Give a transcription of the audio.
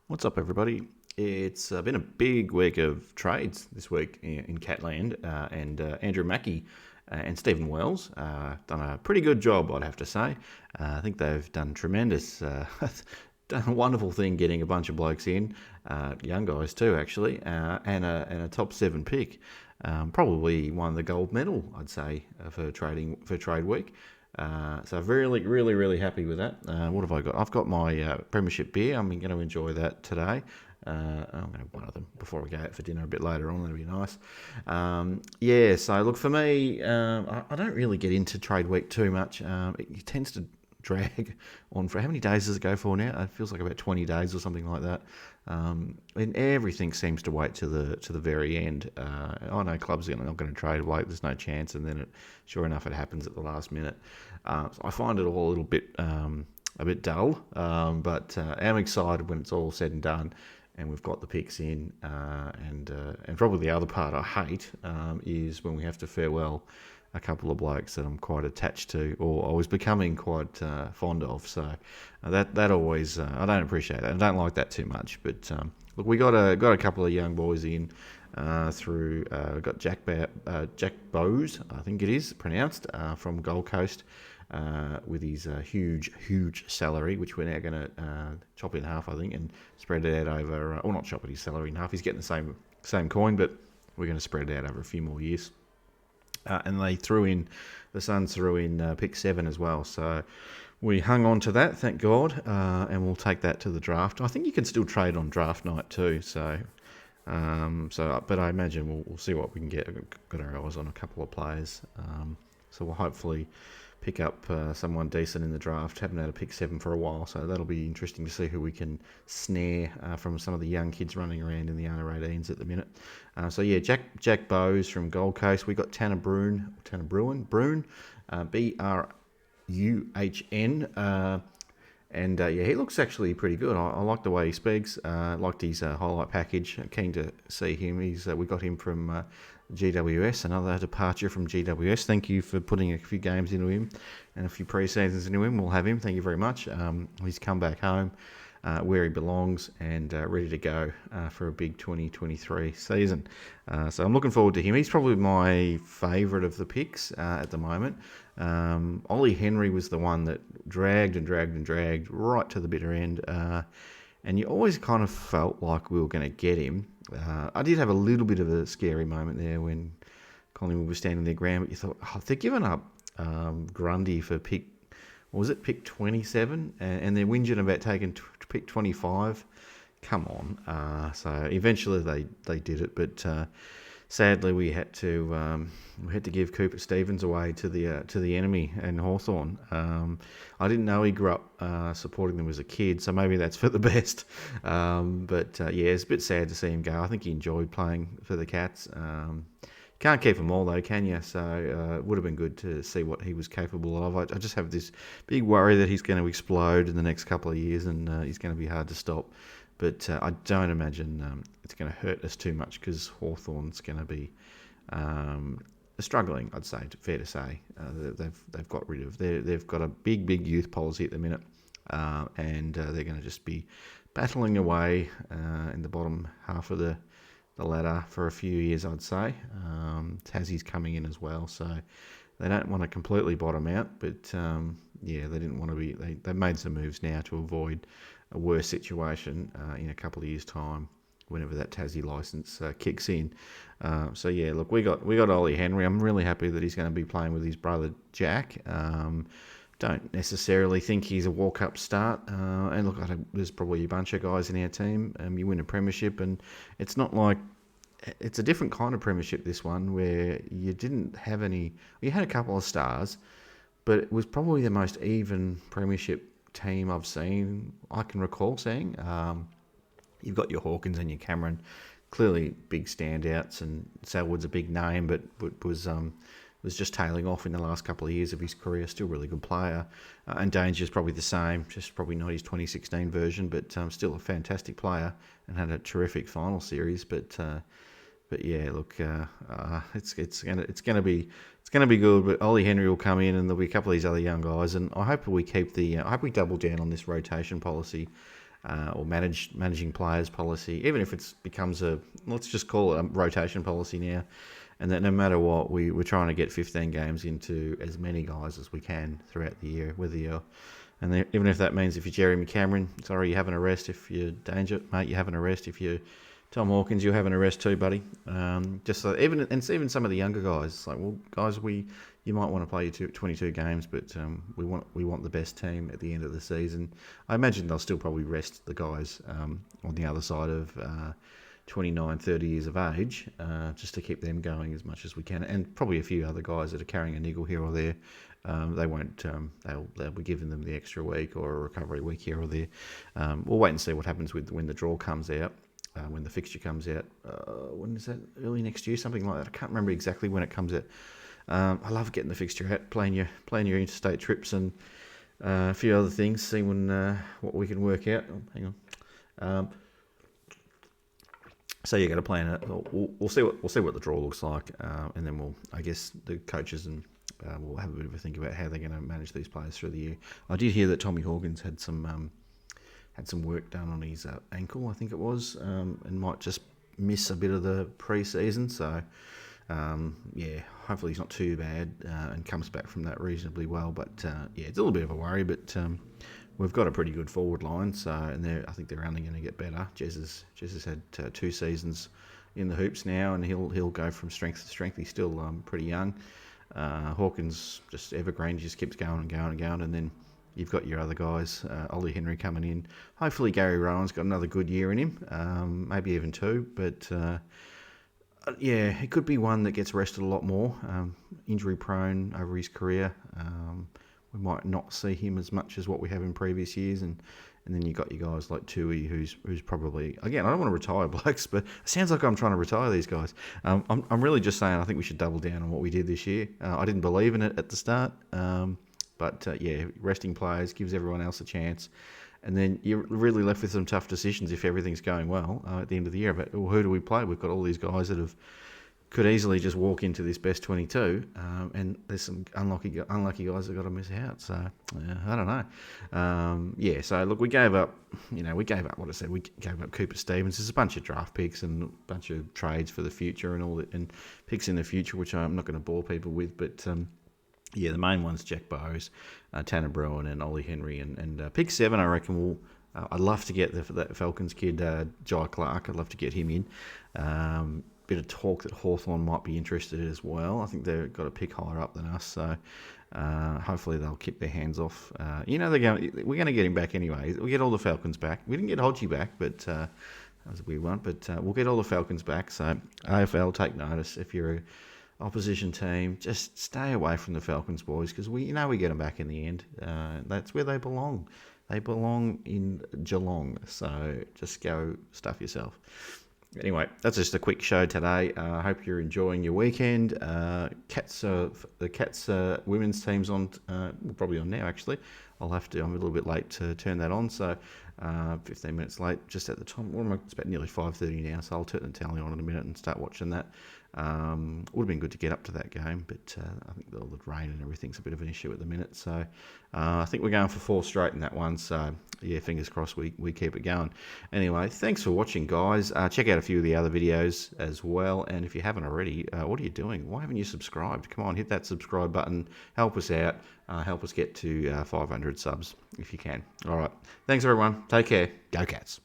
What's up, everybody? It's been a big week of trades this week in Catland, and Andrew Mackie and Stephen Wells done a pretty good job, I'd have to say. I think they've done tremendous, done a wonderful thing getting a bunch of blokes in, young guys too, actually, and a top seven pick. Probably won the gold medal, I'd say, for trade week. So really happy with that. What have I got? I've got my Premiership beer. I'm going to enjoy that today. I'm going to have one of them before we go out for dinner a bit later on. That'll be nice. Yeah, so look, for me, I don't really get into trade week too much. It tends to drag on for how many days does it go for now? It feels like about 20 days or something like that. And everything seems to wait to the very end. I know clubs are not going to trade late. There's no chance, and then sure enough, it happens at the last minute. So I find it all a bit dull, but I'm excited when it's all said and done, and we've got the picks in. And probably the other part I hate is when we have to farewell a couple of blokes that I'm quite attached to, or I was becoming quite fond of. So that always I don't appreciate that. I don't like that too much. But look, we got a couple of young boys in through. We got Jack Bowes, I think it is pronounced, from Gold Coast. With his huge salary, which we're now going to chop in half, I think, and spread it out over, or not chop his salary in half. He's getting the same coin, but we're going to spread it out over a few more years. And the Suns threw in pick 7 as well. So we hung on to that, thank God, and we'll take that to the draft. I think you can still trade on draft night too. But I imagine we'll see what we can get. We've got our eyes on a couple of players. So we'll hopefully pick up someone decent in the draft. Haven't had a pick 7 for a while, so that'll be interesting to see who we can snare from some of the young kids running around in the under-18s at the minute. Jack Bowes from Gold Coast. We got Tanner Bruhn, Bruhn, and he looks actually pretty good. I like the way he speaks. Liked his highlight package. Keen to see him. We got him from GWS, another departure from GWS. Thank you for putting a few games into him and a few pre-seasons into him. We'll have him. Thank you very much. He's come back home where he belongs and ready to go for a big 2023 season. So I'm looking forward to him. He's probably my favourite of the picks at the moment. Ollie Henry was the one that dragged right to the bitter end. And you always kind of felt like we were going to get him. I did have a little bit of a scary moment there when Collingwood was standing their ground, but you thought, they're giving up Grundy for pick 27, and they're whinging about taking pick 25. Come on. So eventually they did it, but sadly we had to give Cooper Stevens away to the enemy and Hawthorn. I didn't know he grew up supporting them as a kid, so maybe that's for the best. But it's a bit sad to see him go. I think he enjoyed playing for the Cats. Can't keep them all though, can you? So it would have been good to see what he was capable of. I just have this big worry that he's going to explode in the next couple of years, and he's going to be hard to stop. But I don't imagine it's going to hurt us too much, because Hawthorn's going to be struggling, I'd say, fair to say. They've got rid of... They've got a big youth policy at the minute, and they're going to just be battling away in the bottom half of the ladder for a few years, I'd say. Tassie's coming in as well, so they don't want to completely bottom out, but they didn't want to be... They've made some moves now to avoid a worse situation in a couple of years' time, whenever that Tassie licence kicks in. Look, we got Ollie Henry. I'm really happy that he's going to be playing with his brother Jack. Don't necessarily think he's a walk-up start. And look, there's probably a bunch of guys in our team. You win a premiership, and it's not like... It's a different kind of premiership, this one, where you didn't have any... You had a couple of stars, but it was probably the most even premiership team I've seen, I can recall seeing. You've got your Hawkins and your Cameron, clearly big standouts, and Selwood's a big name, but was just tailing off in the last couple of years of his career. Still a really good player, and Danger's probably the same, just probably not his 2016 version, but still a fantastic player and had a terrific final series. But yeah, look, it's gonna be good. But Ollie Henry will come in, and there'll be a couple of these other young guys, and I hope we double down on this rotation policy. or managing players policy, even if it becomes let's just call it a rotation policy now, and that no matter what, we're trying to get 15 games into as many guys as we can throughout the year, even if that means if you're Jeremy Cameron, sorry, you have an arrest. If you're Danger, mate, you have an arrest. If you're Tom Hawkins, you have an arrest too, buddy. Just so even some of the younger guys, like, well, guys, you might want to play your 22 games, but we want the best team at the end of the season. I imagine they'll still probably rest the guys on the other side of 29, 30 years of age, just to keep them going as much as we can, and probably a few other guys that are carrying a niggle here or there. They won't. They'll be giving them the extra week or a recovery week here or there. We'll wait and see what happens when the draw comes out. When the fixture comes out, when is that? Early next year, something like that. I can't remember exactly when it comes out. I love getting the fixture out, playing your interstate trips and a few other things, seeing what we can work out. Oh, hang on. So you're going to plan it. We'll see what the draw looks like, and then I guess the coaches and we'll have a bit of a think about how they're going to manage these players through the year. I did hear that Tommy Hawkins had some work done on his ankle, I think it was, and might just miss a bit of the pre-season. So, hopefully he's not too bad and comes back from that reasonably well. But, it's a little bit of a worry, but we've got a pretty good forward line. So, and I think they're only going to get better. Jez has had 2 seasons in the hoops now, and he'll go from strength to strength. He's still pretty young. Hawkins, just evergreen, just keeps going and going and going, and then you've got your other guys, Ollie Henry coming in. Hopefully Gary Rowan's got another good year in him, maybe even 2. But, it could be one that gets rested a lot more. Injury prone over his career. We might not see him as much as what we have in previous years. And then you got your guys like Tui, who's probably, again, I don't want to retire blokes, but it sounds like I'm trying to retire these guys. I'm really just saying I think we should double down on what we did this year. I didn't believe in it at the start. But resting players gives everyone else a chance. And then you're really left with some tough decisions if everything's going well at the end of the year. But who do we play? We've got all these guys that could easily just walk into this best 22, and there's some unlucky guys that got to miss out. So I don't know. So look, we gave up what I said. We gave up Cooper Stevens. There's a bunch of draft picks and a bunch of trades for the future and all that, and picks in the future, which I'm not going to bore people with, but. The main one's Jack Bowes, Tanner Bruhn, and Ollie Henry, and pick 7. I reckon I'd love to get that Falcons kid, Jai Clark. I'd love to get him in. Bit of talk that Hawthorn might be interested as well. I think they've got a pick higher up than us, so hopefully they'll keep their hands off. We're going to get him back anyway. We'll get all the Falcons back. We didn't get Hodgie back, but that was a weird one. But we'll get all the Falcons back. So AFL, take notice if you're opposition team, just stay away from the Falcons, boys, because we get them back in the end. That's where they belong. They belong in Geelong, so just go stuff yourself. Anyway, that's just a quick show today. I hope you're enjoying your weekend. The Cats women's team's on, probably on now actually. I'm a little bit late to turn that on, so 15 minutes late, just at the time. It's about nearly 5:30 now, so I'll turn the tally on in a minute and start watching that. Would have been good to get up to that game, but I think all the rain and everything's a bit of an issue at the minute. So I think we're going for 4 straight in that one. So fingers crossed we keep it going. Anyway, thanks for watching, guys. Check out a few of the other videos as well. And if you haven't already, what are you doing? Why haven't you subscribed? Come on, hit that subscribe button. Help us out. Help us get to 500 subs if you can. All right. Thanks, everyone. Take care. Go Cats.